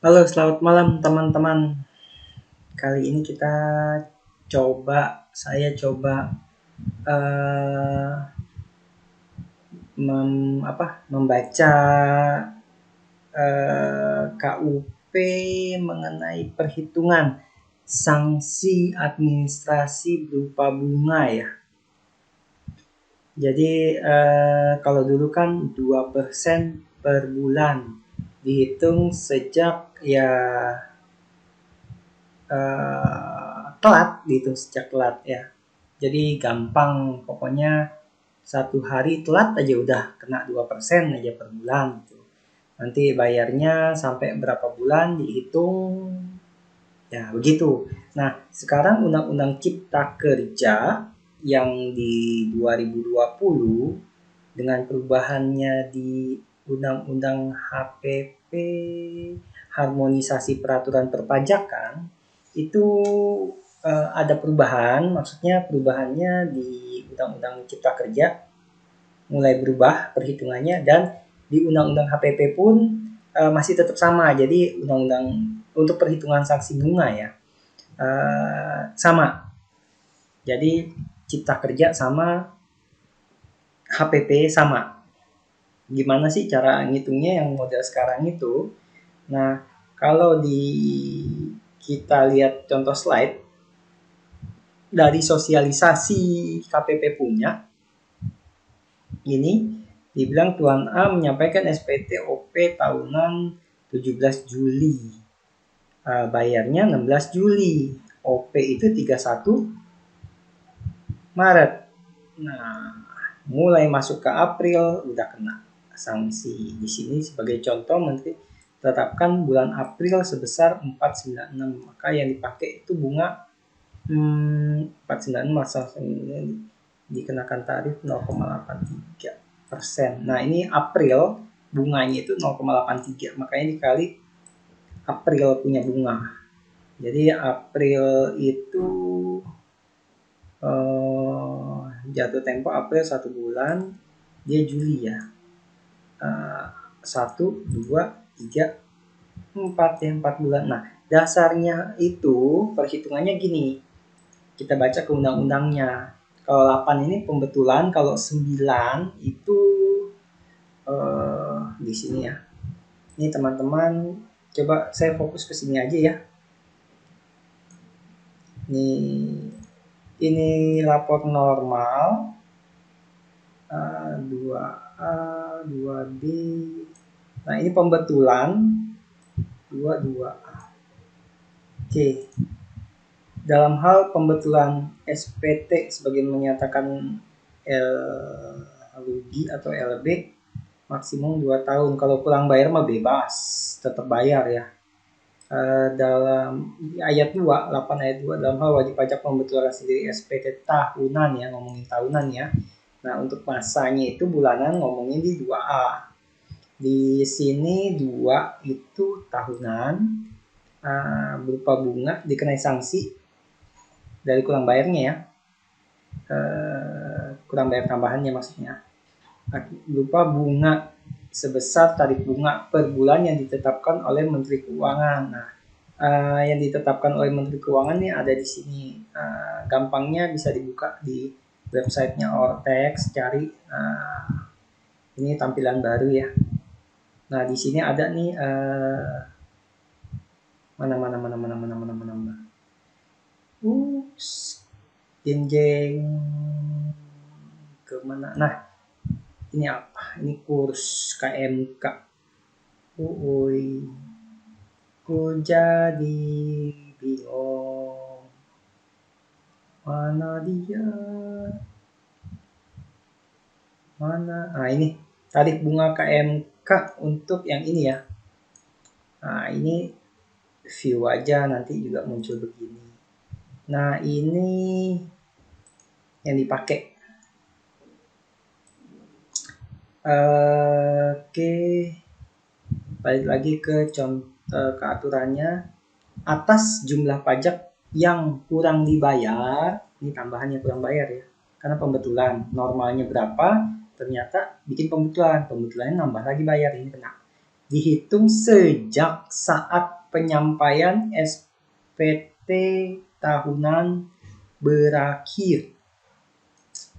Halo, selamat malam teman-teman. Kali ini saya coba eh, membaca KUP mengenai perhitungan sanksi administrasi berupa bunga ya. Jadi kalau dulu kan 2% per bulan dihitung sejak telat dihitung sejak telat ya. Jadi gampang, pokoknya satu hari telat aja udah kena 2% aja per bulan gitu. Nanti bayarnya sampai berapa bulan dihitung ya begitu. Nah, sekarang Undang-Undang Cipta Kerja yang di 2020 dengan perubahannya di Undang-Undang HPP, Harmonisasi Peraturan Perpajakan, itu ada perubahan. Maksudnya perubahannya di Undang-Undang Cipta Kerja mulai berubah perhitungannya, dan di Undang-Undang HPP pun masih tetap sama. Jadi undang-undang untuk perhitungan sanksi bunga ya sama. Jadi Cipta Kerja sama HPP sama. Gimana sih cara ngitungnya yang model sekarang itu? Nah, kalau kita lihat contoh slide dari sosialisasi KPP punya, ini dibilang Tuan A menyampaikan SPT OP tahunan 17 Juli. Bayarnya 16 Juli. OP itu 31 Maret. Nah, mulai masuk ke April udah kena sanksi. Di sini sebagai contoh Menteri tetapkan bulan April sebesar 496. Maka yang dipakai itu bunga 496 masa dikenakan tarif 0,83%. Nah, ini April bunganya itu 0,83, makanya dikali April punya bunga. Jadi April itu jatuh tempo April 1 bulan, dia Juli ya. 1, 2, 3, 4 ya, 4 bulan. Nah, dasarnya itu perhitungannya gini. Kita baca ke undang-undangnya. Kalau 8 ini pembetulan, kalau 9 itu di sini ya. Ini teman-teman, coba saya fokus ke sini aja ya. Ini lapor normal 2A, 2B. Nah, ini pembetulan 22A. Oke. Dalam hal pembetulan SPT sebagai menyatakan rugi atau LB maksimum 2 tahun. Kalau kurang bayar mah bebas, tetap bayar ya. Dalam ayat 2, 8 ayat 2, dalam hal wajib pajak pembetulan sendiri SPT tahunan ya, ngomongin tahunan ya. Nah, untuk masanya itu bulanan ngomongin di 2A. Di sini 2 itu tahunan, berupa bunga dikenai sanksi dari kurang bayarnya ya. Kurang bayar tambahannya maksudnya. Berupa bunga sebesar tarif bunga per bulan yang ditetapkan oleh Menteri Keuangan. Nah, yang ditetapkan oleh Menteri Keuangan ini ada di sini. Gampangnya bisa dibuka di websitenya Ortex, cari. Ini tampilan baru ya. Nah, di sini ada nih mana. Jeng ke mana? Nah, ini apa? Ini kurs KMK. Ku jadi bingung. Mana dia? Mana? Nah, ini tarif bunga KMK untuk yang ini ya. Nah, ini view aja, nanti juga muncul begini. Nah, ini yang dipakai. Oke. Balik lagi ke aturannya. Atas jumlah pajak yang kurang dibayar, ini tambahannya kurang bayar ya. Karena pembetulan, normalnya berapa, ternyata bikin pembetulannya nambah lagi bayar, ini kena. dihitung sejak saat penyampaian SPT tahunan berakhir.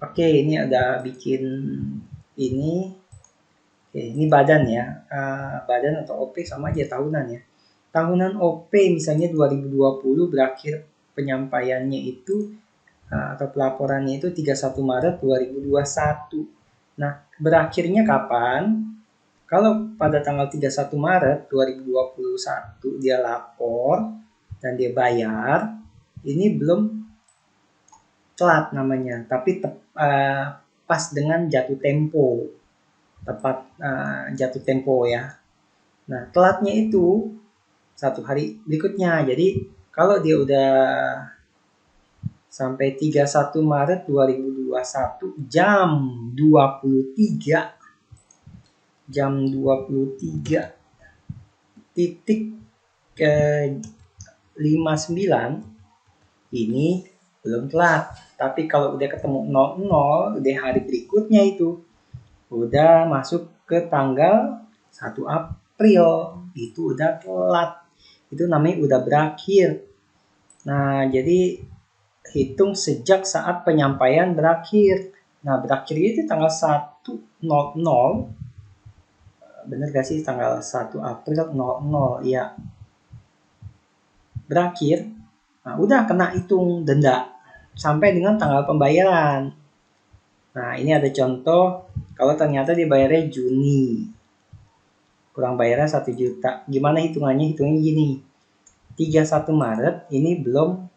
Oke, ini ada bikin ini. Oke, ini badan ya. Badan atau OP sama aja tahunan ya. Tahunan OP misalnya 2020 berakhir penyampaiannya itu atau pelaporannya itu 31 Maret 2021. Nah, berakhirnya kapan? Kalau pada tanggal 31 Maret 2021 dia lapor dan dia bayar, ini belum telat namanya, tapi pas dengan jatuh tempo, tepat jatuh tempo ya. Nah, telatnya itu 1 hari berikutnya. Jadi kalau dia udah sampai 31 Maret 2021 jam 23 titik 59 ini belum telat. Tapi kalau udah ketemu 00 udah hari berikutnya itu udah masuk ke tanggal 1 April itu udah telat. Itu namanya udah berakhir. Nah, jadi hitung sejak saat penyampaian berakhir. Nah, berakhir itu tanggal 1.00. Bener gak sih tanggal 1 April 00 ya. Berakhir. Nah, udah kena hitung denda sampai dengan tanggal pembayaran. Nah, ini ada contoh kalau ternyata dibayarnya Juni. Kurang bayarnya 1 juta. Gimana hitungannya? Hitungnya gini. 31 Maret ini belum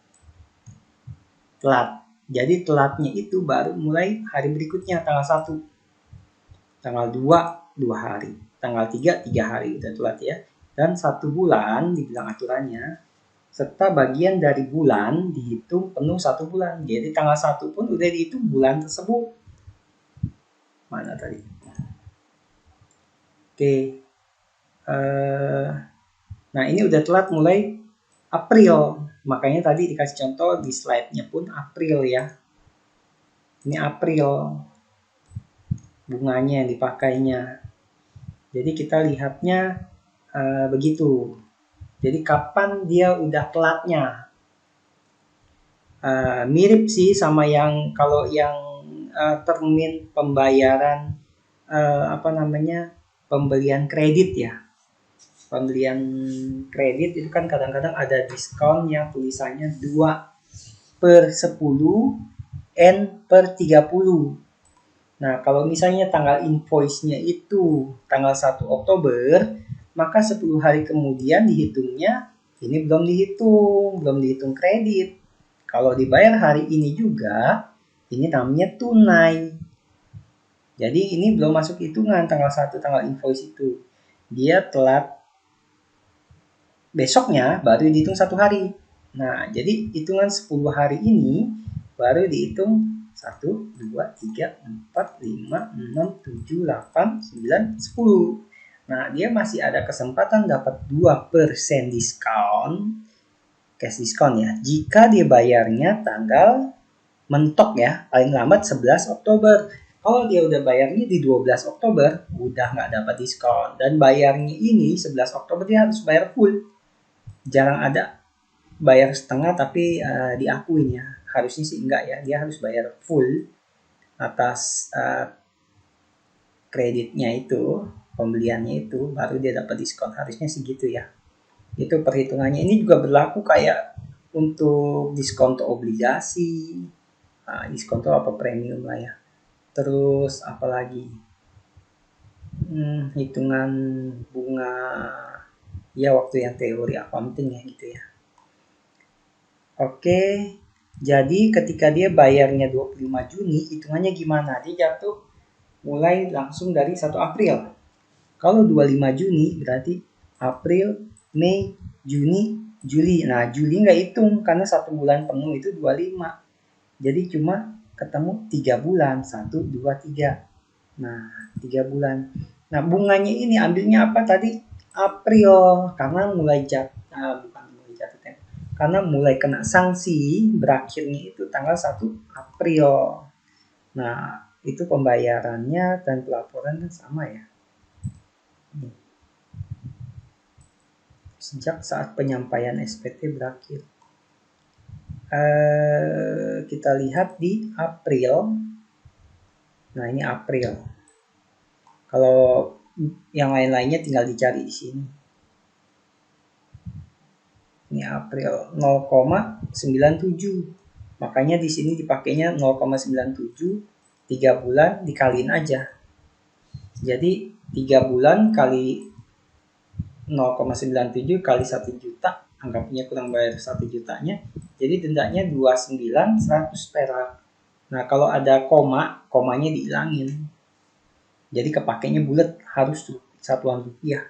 telat. Jadi telatnya itu baru mulai hari berikutnya tanggal 1. Tanggal 2, 2 hari. Tanggal 3, 3 hari udah telat ya. Dan 1 bulan dibilang aturannya, serta bagian dari bulan dihitung penuh 1 bulan. Jadi tanggal 1 pun udah dihitung bulan tersebut. Mana tadi? Oke. Nah, ini udah telat mulai April. Makanya tadi dikasih contoh di slide-nya pun April ya. Ini April bunganya yang dipakainya. Jadi kita lihatnya begitu. Jadi kapan dia udah telatnya? Mirip sih sama yang kalau yang termin pembayaran pembelian kredit ya. Pembelian kredit itu kan kadang-kadang ada diskon yang tulisannya 2/10 N/30. Nah, kalau misalnya tanggal invoice-nya itu tanggal 1 Oktober, maka 10 hari kemudian dihitungnya ini belum dihitung kredit. Kalau dibayar hari ini juga, ini namanya tunai. Jadi ini belum masuk hitungan tanggal 1 tanggal invoice itu. Dia telat besoknya baru dihitung 1 hari. Nah, jadi hitungan 10 hari ini baru dihitung 1, 2, 3, 4, 5, 6, 7, 8, 9, 10. Nah, dia masih ada kesempatan dapat 2% diskon, cash diskon ya, jika dia bayarnya tanggal mentok ya, paling lambat 11 Oktober. Kalau dia udah bayarnya di 12 Oktober, udah nggak dapat diskon. Dan bayarnya ini 11 Oktober dia harus bayar full. Jarang ada bayar setengah tapi diakuin ya. Harusnya sih enggak ya, dia harus bayar full atas kreditnya itu, pembeliannya itu, baru dia dapat diskon. Harusnya sih gitu ya. Itu perhitungannya. Ini juga berlaku kayak untuk diskonto obligasi, diskonto apa premium lah ya. Terus apalagi hitungan bunga ya waktu yang teori accounting ya gitu ya. Oke, jadi ketika dia bayarnya 25 Juni, hitungannya gimana? Dia jatuh mulai langsung dari 1 April. Kalau 25 Juni berarti April, Mei, Juni, Juli. Nah, Juli nggak hitung karena 1 bulan penuh itu 25. Jadi cuma ketemu 3 bulan, 1, 2, 3. Nah, 3 bulan. Nah, bunganya ini ambilnya apa tadi? April, karena mulai karena mulai kena sanksi, berakhirnya itu tanggal 1 April. Nah, itu pembayarannya dan pelaporan kan sama ya. sejak saat penyampaian SPT berakhir. Kita lihat di April. Nah, ini April. Kalau yang lain-lainnya tinggal dicari di sini. Ini April 0,97. Makanya di sini dipakainya 0,97, 3 bulan dikaliin aja. Jadi 3 bulan kali 0,97 kali 1 juta, anggapnya kurang bayar 1 jutanya, jadi dendanya 29.100 perak. Nah, kalau ada komanya dihilangin. Jadi kepakainya bulat, harus satuan rupiah.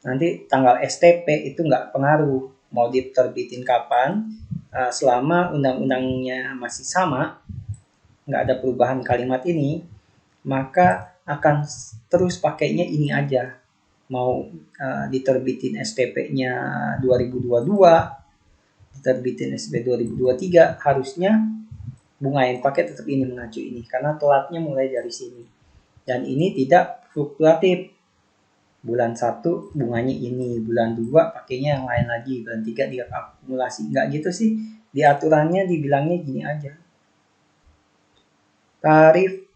Nanti tanggal STP itu nggak pengaruh mau diterbitin kapan, selama undang-undangnya masih sama, nggak ada perubahan kalimat ini, maka akan terus pakainya ini aja. Mau diterbitin STP-nya 2022, diterbitin STP 2023, harusnya bunga yang pakai tetap ini, mengacu ini, karena telatnya mulai dari sini. Dan ini tidak fluktuatif. Bulan 1 bunganya ini, bulan 2 pakainya yang lain lagi, bulan 3 dia akumulasi. Nggak gitu sih, di aturannya dibilangnya gini aja. Tarif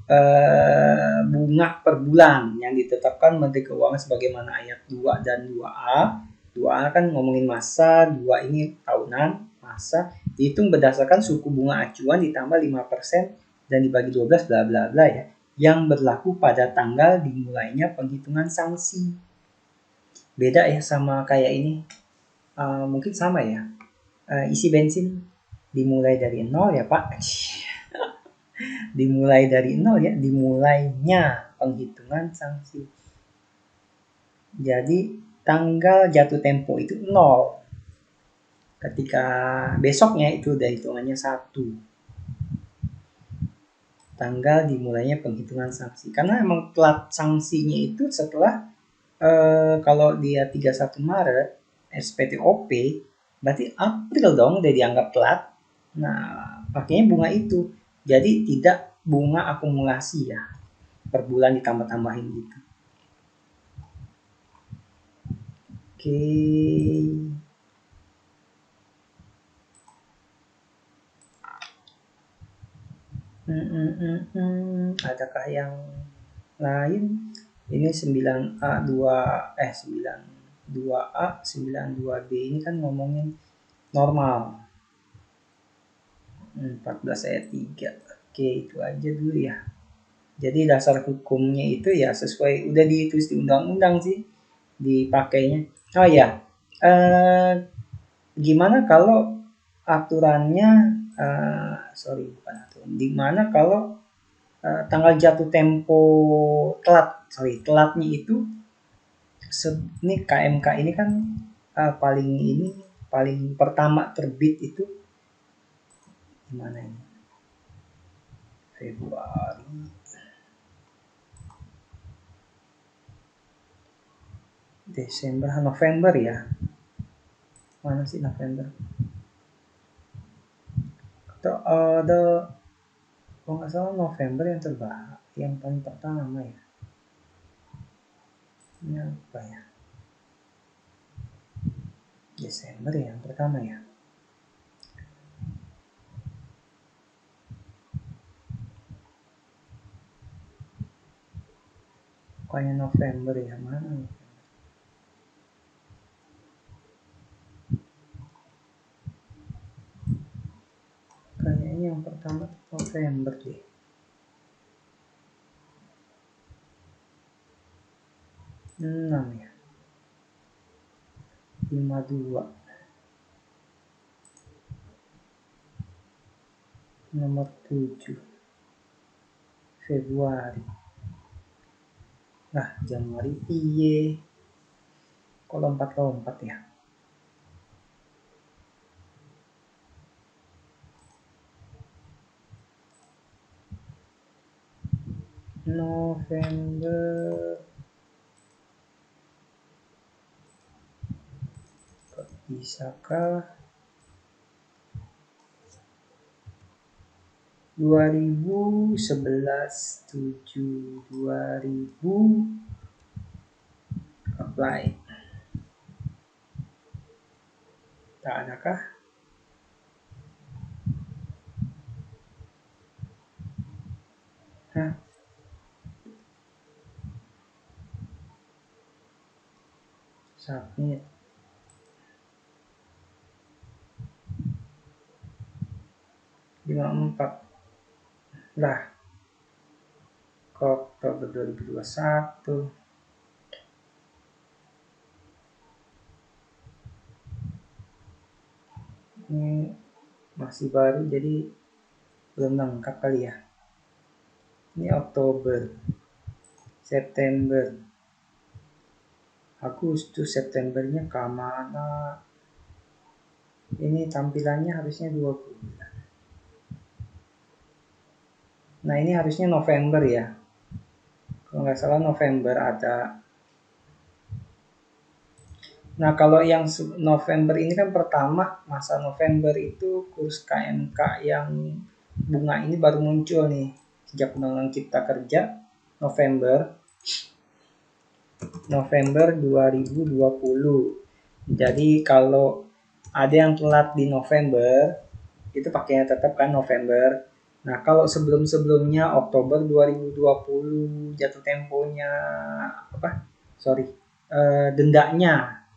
bunga per bulan yang ditetapkan Menteri Keuangan sebagaimana ayat 2 dan 2A. 2A kan ngomongin masa, 2 ini tahunan, masa, dihitung berdasarkan suku bunga acuan ditambah 5% dan dibagi 12 bla bla bla ya, yang berlaku pada tanggal dimulainya penghitungan sanksi. Beda ya sama kayak ini, mungkin sama ya, isi bensin dimulai dari 0 ya Pak. Dimulai dari 0 ya, dimulainya penghitungan sanksi. Jadi tanggal jatuh tempo itu 0. Ketika besoknya itu udah hitungannya 1. Tanggal dimulainya penghitungan sanksi. Karena emang telat sanksinya itu setelah kalau dia 31 Maret SPTOP, berarti April dong udah dianggap telat. Nah, pakainya bunga itu. Jadi tidak bunga akumulasi ya, per bulan ditambah-tambahin gitu. Oke. Adakah yang lain? Ini 9A 2A 92B ini kan ngomongin normal. 14 ayat 3. Oke, itu aja dulu ya. Jadi dasar hukumnya itu ya sesuai udah ditulis di undang-undang sih dipakainya. Oh ya, gimana kalau aturannya, bukan aturan. Gimana kalau tanggal jatuh tempo telatnya itu, ini KMK ini kan paling pertama terbit itu gimana ini? Februari, Desember, November ya. Mana sih November? Atau ada, kalau nggak salah November yang terbahak, yang paling pertama ya. Ini apa ya? Desember ya yang pertama ya. Pokoknya November ya, mana? Kayaknya yang pertama November deh. 6 ya. 52. Nomor 7. Februari. Nah, Januari piye? Kok lompat-lompat ya? November. Kok bisakah? 2011 7 2000. apply. Tak adakah? Hah? Submit. empat lah, Oktober 2021. Ini masih baru jadi belum lengkap kali ya. Ini Oktober, September, Agustus, Septembernya kemana? Ini tampilannya harusnya 2 bulan. Nah ini harusnya November ya. Kalau nggak salah November ada. Nah kalau yang November ini kan pertama, masa November itu kurs KMK yang bunga ini baru muncul nih. Sejak Undang-Undang Cipta Kerja November 2020. Jadi kalau ada yang telat di November, itu pakainya tetap kan November. Nah kalau sebelum-sebelumnya Oktober 2020 jatuh temponya dendanya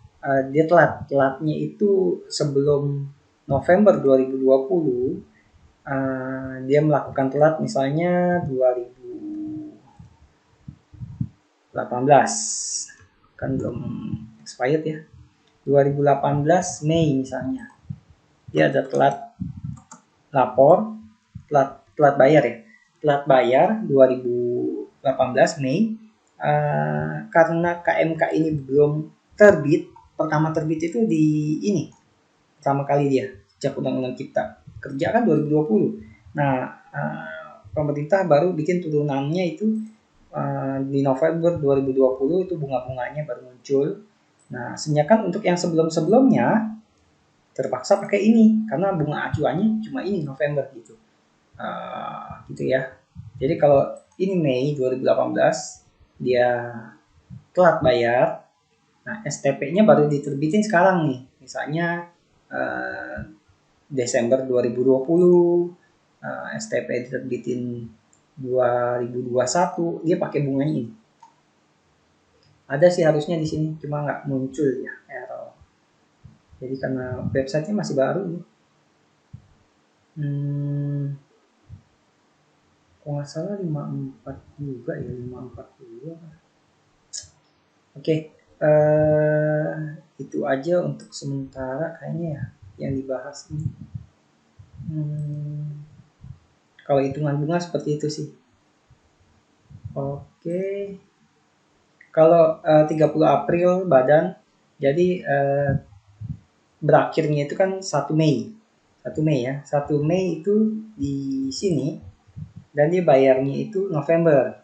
dia telatnya itu sebelum November 2020 dia melakukan telat misalnya 2018 kan belum expired ya, 2018 Mei misalnya dia ada telat lapor, telat bayar ya, telat bayar 2018 Mei karena KMK ini belum terbit. Pertama terbit itu di ini pertama kali dia sejak Undang-Undang Cipta Kerja kan 2020. Nah pemerintah baru bikin turunannya itu di November 2020 itu bunga-bunganya baru muncul. Nah sebenarnya untuk yang sebelum-sebelumnya terpaksa pakai ini karena bunga acuannya cuma ini November gitu. Gitu ya. Jadi kalau ini Mei 2018 dia telat bayar, nah STP-nya baru diterbitin sekarang nih. Misalnya Desember 2020 STP diterbitin 2021, dia pakai bunganya ini. Ada sih harusnya di sini, cuma nggak muncul ya error. Jadi karena websitenya masih baru nih. Kalau nggak salah 54 juga ya, 542. Oke, itu aja untuk sementara kayaknya ya yang dibahas nih. Kalau hitungan bunga seperti itu sih. Oke. Kalau 30 April badan, jadi berakhirnya itu kan 1 Mei. 1 Mei ya. 1 Mei itu di sini dan dia bayarnya itu November.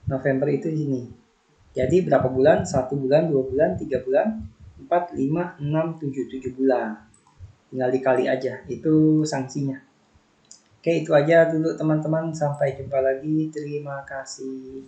November itu di sini. Jadi berapa bulan? 1 bulan, 2 bulan, 3 bulan, 4, 5, 6, 7, 7 bulan. Tinggal dikali aja, itu sanksinya. Oke, itu aja dulu teman-teman. Sampai jumpa lagi. Terima kasih.